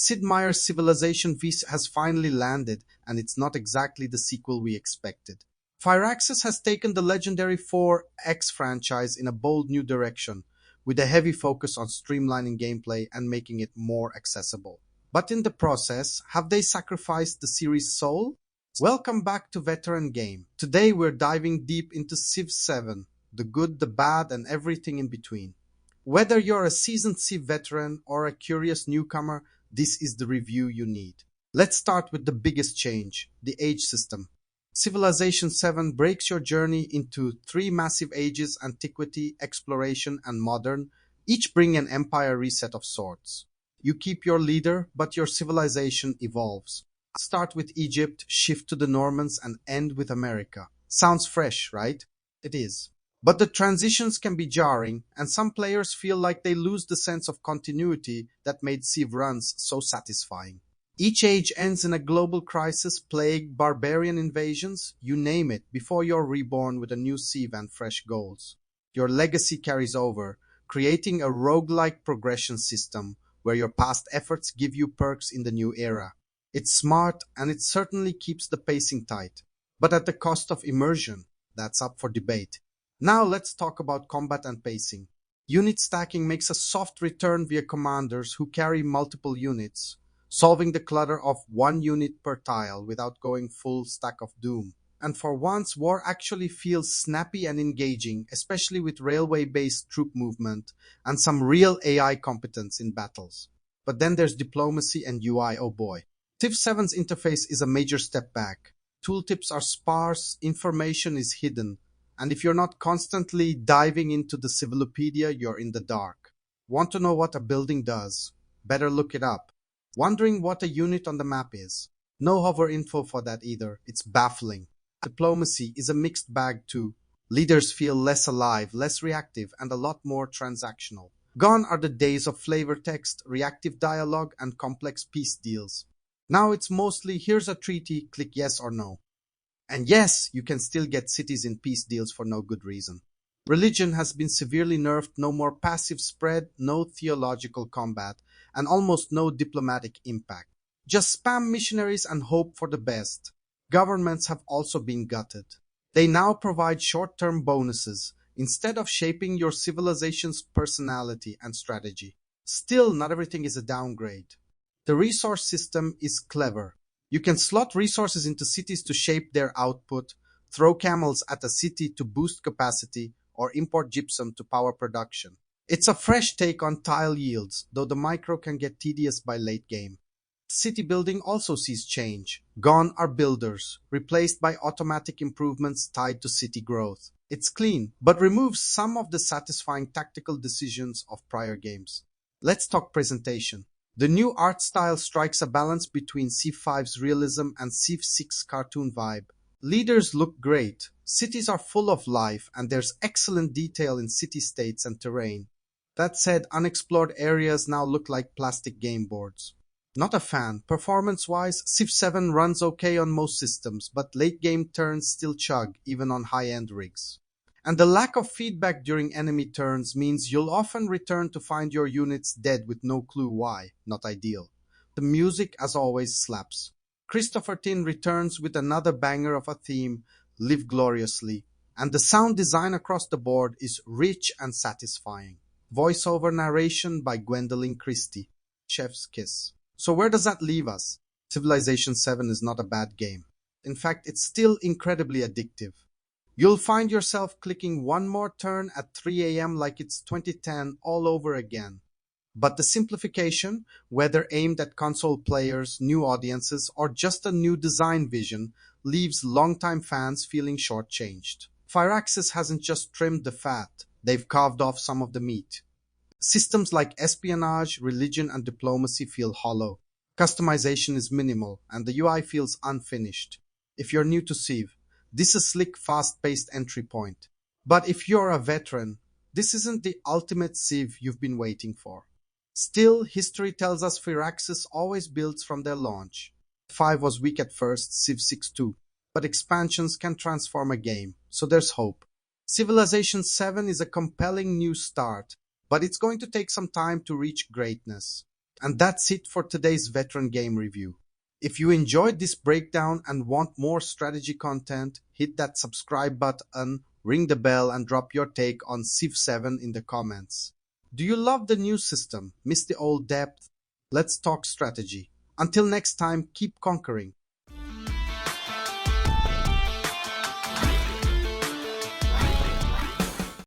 Sid Meier's Civilization V has finally landed, and it's not exactly the sequel we expected. Firaxis has taken the legendary 4X franchise in a bold new direction, with a heavy focus on streamlining gameplay and making it more accessible. But in the process, have they sacrificed the series' soul? Welcome back to Veteran Game. Today we're diving deep into Civ 7, the good, the bad, and everything in between. Whether you're a seasoned Civ veteran or a curious newcomer, this is the review you need. Let's start with the biggest change, the age system. Civilization 7 breaks your journey into three massive ages: antiquity, exploration, and modern, each bring an empire reset of sorts. You keep your leader, but your civilization evolves. Start with Egypt, shift to the Normans, and end with America. Sounds fresh, right? It is. But the transitions can be jarring, and some players feel like they lose the sense of continuity that made Civ runs so satisfying. Each age ends in a global crisis, plague, barbarian invasions, you name it, before you're reborn with a new Civ and fresh goals. Your legacy carries over, creating a roguelike progression system where your past efforts give you perks in the new era. It's smart, and it certainly keeps the pacing tight, but at the cost of immersion. That's up for debate. Now let's talk about combat and pacing. Unit stacking makes a soft return via commanders who carry multiple units, solving the clutter of one unit per tile without going full stack of doom. And for once, war actually feels snappy and engaging, especially with railway-based troop movement and some real AI competence in battles. But then there's diplomacy and UI, oh boy. Civ 7's interface is a major step back. Tooltips are sparse, information is hidden, and if you're not constantly diving into the Civilopedia, you're in the dark. Want to know what a building does? Better look it up. Wondering what a unit on the map is? No hover info for that either. It's baffling. Diplomacy is a mixed bag too. Leaders feel less alive, less reactive, and a lot more transactional. Gone are the days of flavor text, reactive dialogue, and complex peace deals. Now it's mostly here's a treaty, click yes or no. And yes, you can still get cities in peace deals for no good reason. Religion has been severely nerfed, no more passive spread, no theological combat, and almost no diplomatic impact. Just spam missionaries and hope for the best. Governments have also been gutted. They now provide short-term bonuses, instead of shaping your civilization's personality and strategy. Still, not everything is a downgrade. The resource system is clever. You can slot resources into cities to shape their output, throw camels at a city to boost capacity, or import gypsum to power production. It's a fresh take on tile yields, though the micro can get tedious by late game. City building also sees change. Gone are builders, replaced by automatic improvements tied to city growth. It's clean, but removes some of the satisfying tactical decisions of prior games. Let's talk presentation. The new art style strikes a balance between Civ 5's realism and Civ 6's cartoon vibe. Leaders look great, cities are full of life, and there's excellent detail in city-states and terrain. That said, unexplored areas now look like plastic game boards. Not a fan. Performance-wise, Civ 7 runs okay on most systems, but late-game turns still chug, even on high-end rigs. And the lack of feedback during enemy turns means you'll often return to find your units dead with no clue why. Not ideal. The music, as always, slaps. Christopher Tin returns with another banger of a theme, Live Gloriously, and the sound design across the board is rich and satisfying. Voiceover narration by Gwendolyn Christie. Chef's kiss. So where does that leave us? Civilization 7 is not a bad game. In fact, it's still incredibly addictive. You'll find yourself clicking one more turn at 3 a.m. like it's 2010 all over again. But the simplification, whether aimed at console players, new audiences, or just a new design vision, leaves longtime fans feeling shortchanged. Firaxis hasn't just trimmed the fat, they've carved off some of the meat. Systems like espionage, religion, and diplomacy feel hollow. Customization is minimal, and the UI feels unfinished. If you're new to Civ, this is a slick, fast-paced entry point. But if you're a veteran, this isn't the ultimate Civ you've been waiting for. Still, history tells us Firaxis always builds from their launch. 5 was weak at first, Civ 6 too, but expansions can transform a game, so there's hope. Civilization 7 is a compelling new start, but it's going to take some time to reach greatness. And that's it for today's veteran game review. If you enjoyed this breakdown and want more strategy content, hit that subscribe button, ring the bell, and drop your take on Civ 7 in the comments. Do you love the new system? Miss the old depth? Let's talk strategy. Until next time, keep conquering.